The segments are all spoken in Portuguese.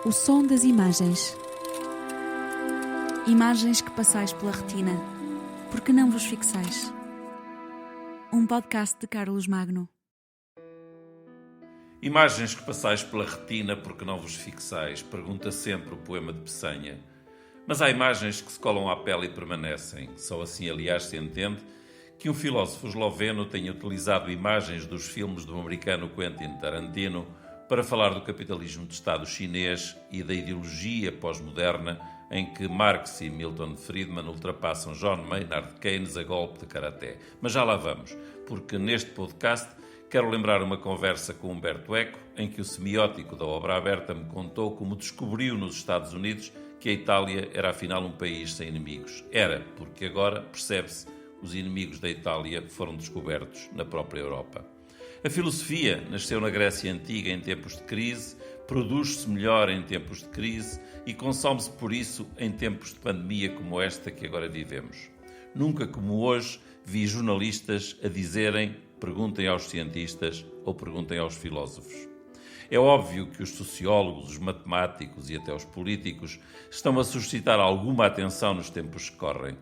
O som das imagens. Imagens que passais pela retina, porque não vos fixais. Um podcast de Carlos Magno. Imagens que passais pela retina, porque não vos fixais, pergunta sempre o poema de Peçanha. Mas há imagens que se colam à pele e permanecem. Só assim, aliás, se entende que um filósofo esloveno tenha utilizado imagens dos filmes do americano Quentin Tarantino para falar do capitalismo de Estado chinês e da ideologia pós-moderna em que Marx e Milton Friedman ultrapassam John Maynard Keynes a golpe de karaté. Mas já lá vamos, porque neste podcast quero lembrar uma conversa com Humberto Eco, em que o semiótico da Obra Aberta me contou como descobriu nos Estados Unidos que a Itália era afinal um país sem inimigos. Era, porque agora, percebe-se, os inimigos da Itália foram descobertos na própria Europa. A filosofia nasceu na Grécia Antiga em tempos de crise, produz-se melhor em tempos de crise e consome-se por isso em tempos de pandemia como esta que agora vivemos. Nunca como hoje vi jornalistas a dizerem perguntem aos cientistas ou perguntem aos filósofos. É óbvio que os sociólogos, os matemáticos e até os políticos estão a suscitar alguma atenção nos tempos que correm.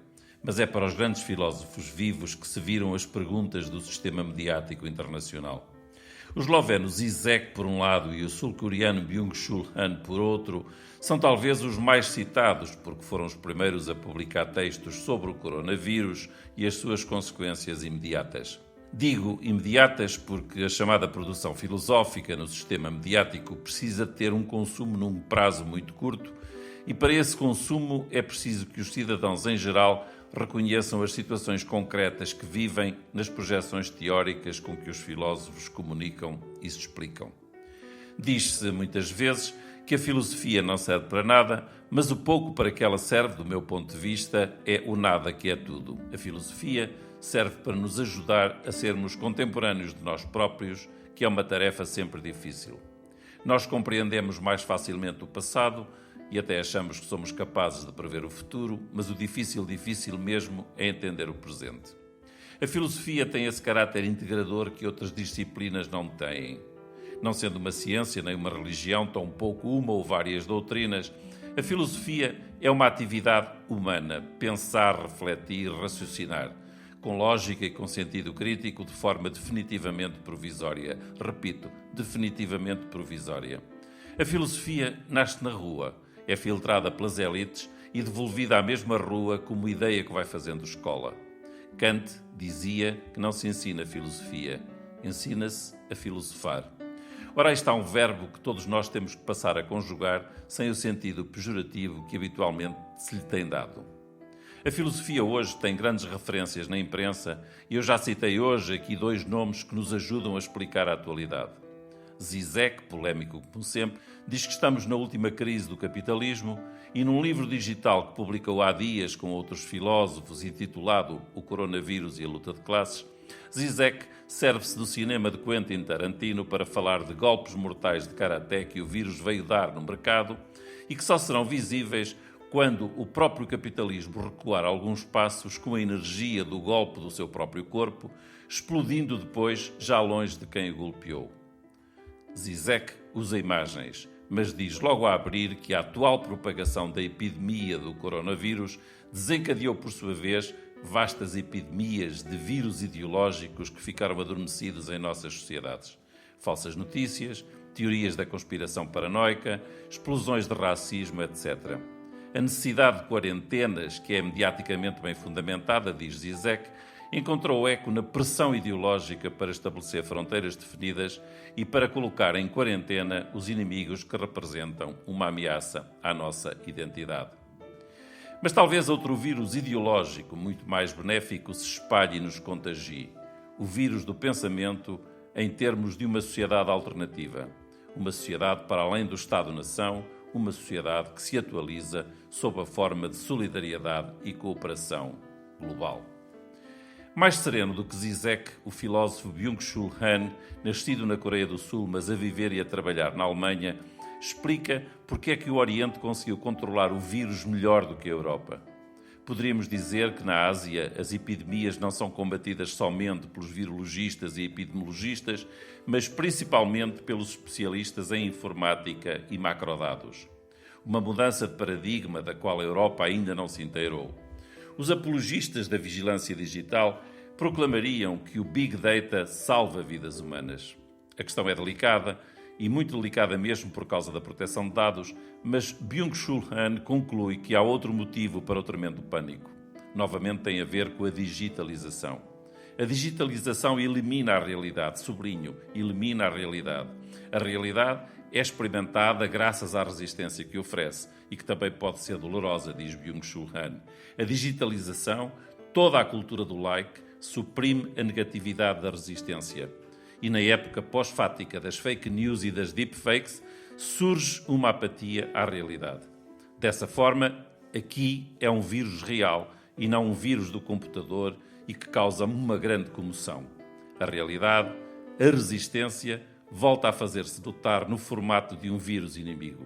Mas é para os grandes filósofos vivos que se viram as perguntas do sistema mediático internacional. O esloveno Zizek, por um lado, e o sul-coreano Byung-Chul Han, por outro, são talvez os mais citados, porque foram os primeiros a publicar textos sobre o coronavírus e as suas consequências imediatas. Digo imediatas porque a chamada produção filosófica no sistema mediático precisa ter um consumo num prazo muito curto e para esse consumo é preciso que os cidadãos em geral reconheçam as situações concretas que vivem nas projeções teóricas com que os filósofos comunicam e se explicam. Diz-se muitas vezes que a filosofia não serve para nada, mas o pouco para que ela serve, do meu ponto de vista, é o nada que é tudo. A filosofia serve para nos ajudar a sermos contemporâneos de nós próprios, que é uma tarefa sempre difícil. Nós compreendemos mais facilmente o passado e até achamos que somos capazes de prever o futuro, mas o difícil mesmo é entender o presente. A filosofia tem esse caráter integrador que outras disciplinas não têm. Não sendo uma ciência nem uma religião, tampouco uma ou várias doutrinas, a filosofia é uma atividade humana, pensar, refletir, raciocinar, com lógica e com sentido crítico, de forma definitivamente provisória. Repito, definitivamente provisória. A filosofia nasce na rua, é filtrada pelas elites e devolvida à mesma rua como ideia que vai fazendo escola. Kant dizia que não se ensina filosofia, ensina-se a filosofar. Ora, aí está um verbo que todos nós temos que passar a conjugar sem o sentido pejorativo que habitualmente se lhe tem dado. A filosofia hoje tem grandes referências na imprensa e eu já citei hoje aqui dois nomes que nos ajudam a explicar a atualidade. Zizek, polémico como sempre, diz que estamos na última crise do capitalismo e num livro digital que publicou há dias com outros filósofos intitulado O Coronavírus e a Luta de Classes, Zizek serve-se do cinema de Quentin Tarantino para falar de golpes mortais de karaté que o vírus veio dar no mercado e que só serão visíveis quando o próprio capitalismo recuar alguns passos com a energia do golpe do seu próprio corpo, explodindo depois já longe de quem o golpeou. Zizek usa imagens, mas diz logo a abrir que a atual propagação da epidemia do coronavírus desencadeou, por sua vez, vastas epidemias de vírus ideológicos que ficaram adormecidos em nossas sociedades. Falsas notícias, teorias da conspiração paranoica, explosões de racismo, etc. A necessidade de quarentenas, que é mediaticamente bem fundamentada, diz Zizek, encontrou eco na pressão ideológica para estabelecer fronteiras definidas e para colocar em quarentena os inimigos que representam uma ameaça à nossa identidade. Mas talvez outro vírus ideológico muito mais benéfico se espalhe e nos contagie. O vírus do pensamento em termos de uma sociedade alternativa. Uma sociedade para além do Estado-nação, uma sociedade que se atualiza sob a forma de solidariedade e cooperação global. Mais sereno do que Zizek, o filósofo Byung-Chul Han, nascido na Coreia do Sul, mas a viver e a trabalhar na Alemanha, explica porque é que o Oriente conseguiu controlar o vírus melhor do que a Europa. Poderíamos dizer que na Ásia as epidemias não são combatidas somente pelos virologistas e epidemiologistas, mas principalmente pelos especialistas em informática e macrodados. Uma mudança de paradigma da qual a Europa ainda não se inteirou. Os apologistas da vigilância digital proclamariam que o Big Data salva vidas humanas. A questão é delicada, e muito delicada mesmo por causa da proteção de dados, mas Byung-Chul Han conclui que há outro motivo para o tremendo pânico. Novamente tem a ver com a digitalização. A digitalização elimina a realidade, sublinho, elimina a realidade. A realidade é experimentada graças à resistência que oferece e que também pode ser dolorosa, diz Byung-Chul Han. A digitalização, toda a cultura do like, suprime a negatividade da resistência. E na época pós-fática das fake news e das deepfakes, surge uma apatia à realidade. Dessa forma, aqui é um vírus real e não um vírus do computador e que causa uma grande comoção. A realidade, a resistência, volta a fazer-se notar no formato de um vírus inimigo.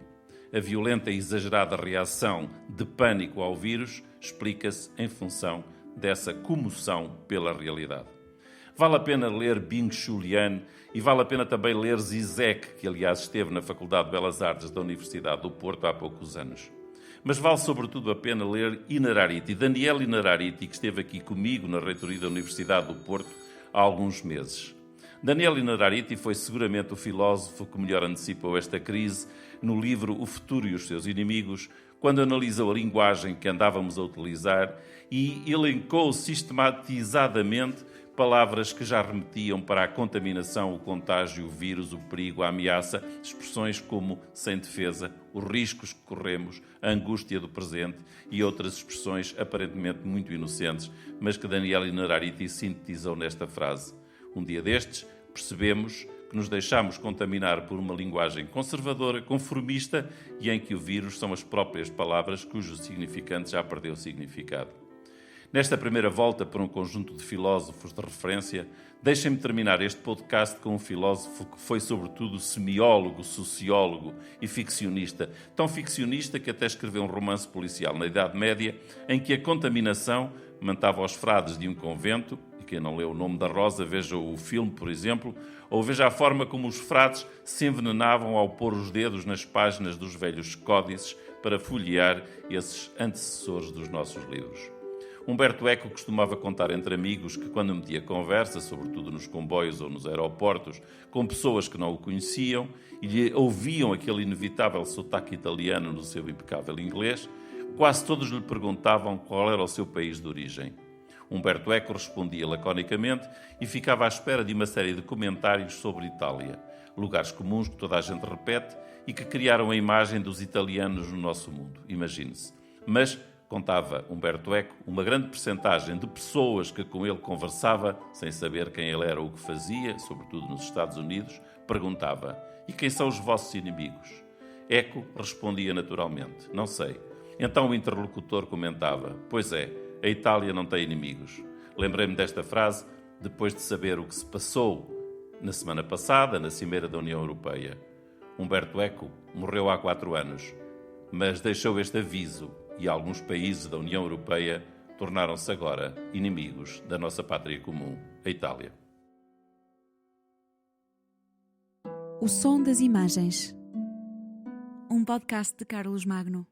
A violenta e exagerada reação de pânico ao vírus explica-se em função dessa comoção pela realidade. Vale a pena ler Byung-Chul Han e vale a pena também ler Zizek, que aliás esteve na Faculdade de Belas Artes da Universidade do Porto há poucos anos. Mas vale sobretudo a pena ler Inarariti, Daniel Inarariti, que esteve aqui comigo na reitoria da Universidade do Porto há alguns meses. Daniel Inarariti foi seguramente o filósofo que melhor antecipou esta crise no livro O Futuro e os Seus Inimigos, quando analisou a linguagem que andávamos a utilizar e elencou sistematizadamente palavras que já remetiam para a contaminação, o contágio, o vírus, o perigo, a ameaça, expressões como sem defesa, os riscos que corremos, a angústia do presente e outras expressões aparentemente muito inocentes, mas que Daniel Inarariti sintetizou nesta frase. Um dia destes, percebemos que nos deixamos contaminar por uma linguagem conservadora, conformista e em que o vírus são as próprias palavras cujo significante já perdeu significado. Nesta primeira volta por um conjunto de filósofos de referência, deixem-me terminar este podcast com um filósofo que foi sobretudo semiólogo, sociólogo e ficcionista. Tão ficcionista que até escreveu um romance policial na Idade Média em que a contaminação mantava os frades de um convento, e quem não leu O Nome da Rosa, veja o filme, por exemplo, ou veja a forma como os frades se envenenavam ao pôr os dedos nas páginas dos velhos códices para folhear esses antecessores dos nossos livros. Humberto Eco costumava contar entre amigos que quando metia conversa, sobretudo nos comboios ou nos aeroportos, com pessoas que não o conheciam e lhe ouviam aquele inevitável sotaque italiano no seu impecável inglês, quase todos lhe perguntavam qual era o seu país de origem. Humberto Eco respondia laconicamente e ficava à espera de uma série de comentários sobre Itália, lugares comuns que toda a gente repete e que criaram a imagem dos italianos no nosso mundo, imagine-se. Mas, contava Humberto Eco, uma grande percentagem de pessoas que com ele conversava, sem saber quem ele era ou o que fazia, sobretudo nos Estados Unidos, perguntava: e quem são os vossos inimigos? Eco respondia naturalmente: não sei. Então o interlocutor comentava: pois é, a Itália não tem inimigos. Lembrei-me desta frase depois de saber o que se passou na semana passada, na Cimeira da União Europeia. Humberto Eco morreu há 4 anos, mas deixou este aviso e alguns países da União Europeia tornaram-se agora inimigos da nossa pátria comum, a Itália. O Som das Imagens. Um podcast de Carlos Magno.